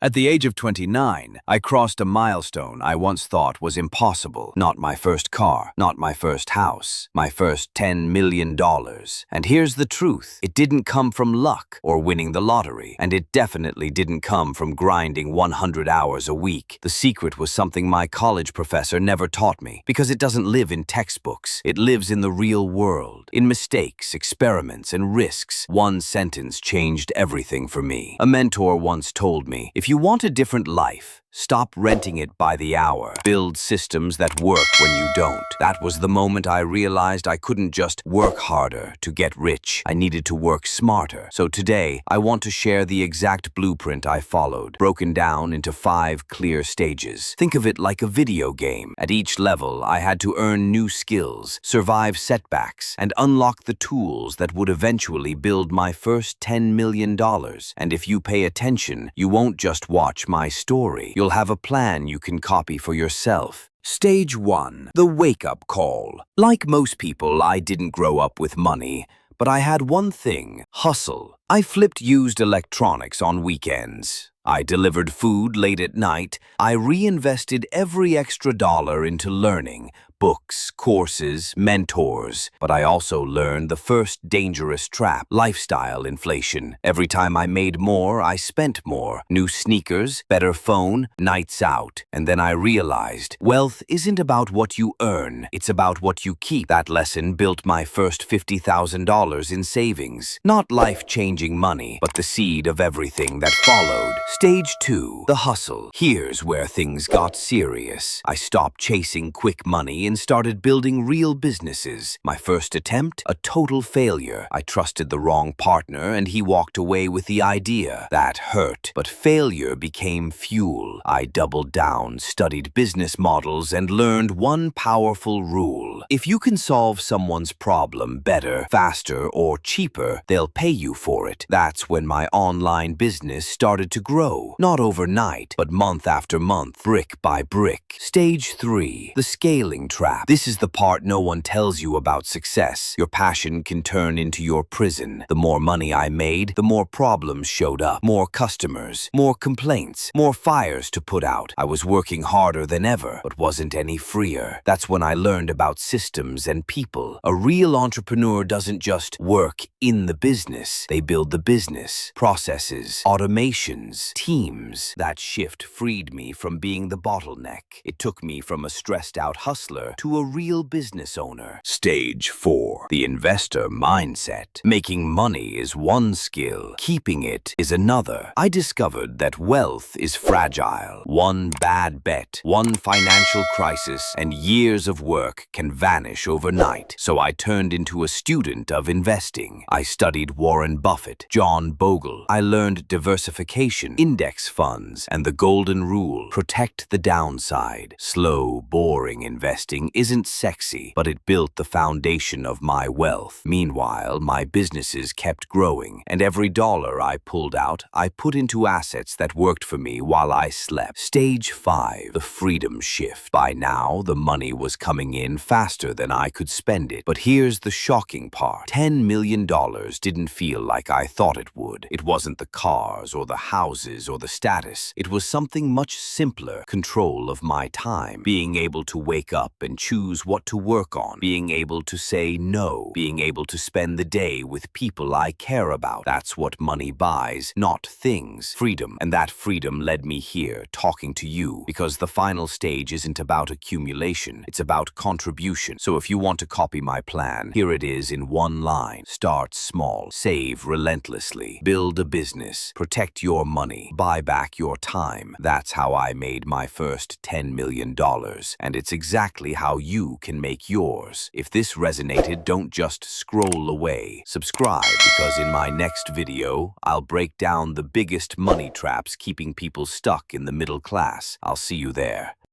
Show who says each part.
Speaker 1: At the age of 29, I crossed a milestone I once thought was impossible. Not my first car, not my first house, my first $10 million. And here's the truth. It didn't come from luck or winning the lottery, and it definitely didn't come from grinding 100 hours a week. The secret was something my college professor never taught me, because it doesn't live in textbooks. It lives in the real world, in mistakes, experiments, and risks. One sentence changed everything for me. A mentor once told me, if you want a different life, stop renting it by the hour. Build systems that work when you don't. That was the moment I realized I couldn't just work harder to get rich. I needed to work smarter. So today, I want to share the exact blueprint I followed, broken down into 5 clear stages. Think of it like a video game. At each level, I had to earn new skills, survive setbacks, and unlock the tools that would eventually build my first $10 million. And if you pay attention, you won't just watch my story. You'll have a plan you can copy for yourself. Stage 1. The wake-up call. Like most people, I didn't grow up with money, but I had one thing: hustle. I flipped used electronics on weekends. I delivered food late at night. I reinvested every extra dollar into learning, books, courses, mentors. But I also learned the first dangerous trap: lifestyle inflation. Every time I made more, I spent more. New sneakers, better phone, nights out. And then I realized, wealth isn't about what you earn, it's about what you keep. That lesson built my first $50,000 in savings. Not life-changing money, but the seed of everything that followed. Stage 2. The hustle. Here's where things got serious. I stopped chasing quick money and started building real businesses. My first attempt, a total failure. I trusted the wrong partner and he walked away with the idea. That hurt, but failure became fuel. I doubled down, studied business models, and learned one powerful rule: if you can solve someone's problem better, faster, or cheaper, they'll pay you for it. That's when my online business started to grow. Not overnight, but month after month, brick by brick. Stage 3. The scaling trap. This is the part no one tells you about success. Your passion can turn into your prison. The more money I made, the more problems showed up. More customers, more complaints, more fires to put out. I was working harder than ever, but wasn't any freer. That's when I learned about systems and people. A real entrepreneur doesn't just work in the business. They build the business, processes, automations, teams. That shift freed me from being the bottleneck. It took me from a stressed-out hustler to a real business owner. Stage 4. The investor mindset. Making money is one skill. Keeping it is another. I discovered that wealth is fragile. One bad bet, one financial crisis, and years of work can vanish overnight. So I turned into a student of investing. I studied Warren Buffett, John Bogle. I learned diversification, index funds, and the golden rule: protect the downside. Slow, boring investing isn't sexy, but it built the foundation of my wealth. Meanwhile, my businesses kept growing, and every dollar I pulled out, I put into assets that worked for me while I slept. Stage 5. The freedom shift. By now, the money was coming in faster than I could spend it. But here's the shocking part. $10 million didn't feel like I thought it would. It wasn't the cars or the houses or the status. It was something much simpler: control of my time. Being able to wake up and choose what to work on. Being able to say no. Being able to spend the day with people I care about. That's what money buys, not things. Freedom. And that freedom led me here, talking to you, because the final stage isn't about accumulation. It's about contribution. So if you want to copy my plan, here it is in one line. Start small. Save relentlessly. Build a business. Protect your money. Buy back your time. That's how I made my first $10 million. And it's exactly how you can make yours. If this resonated, don't just scroll away. Subscribe, because in my next video, I'll break down the biggest money traps keeping people stuck in the middle class. I'll see you there.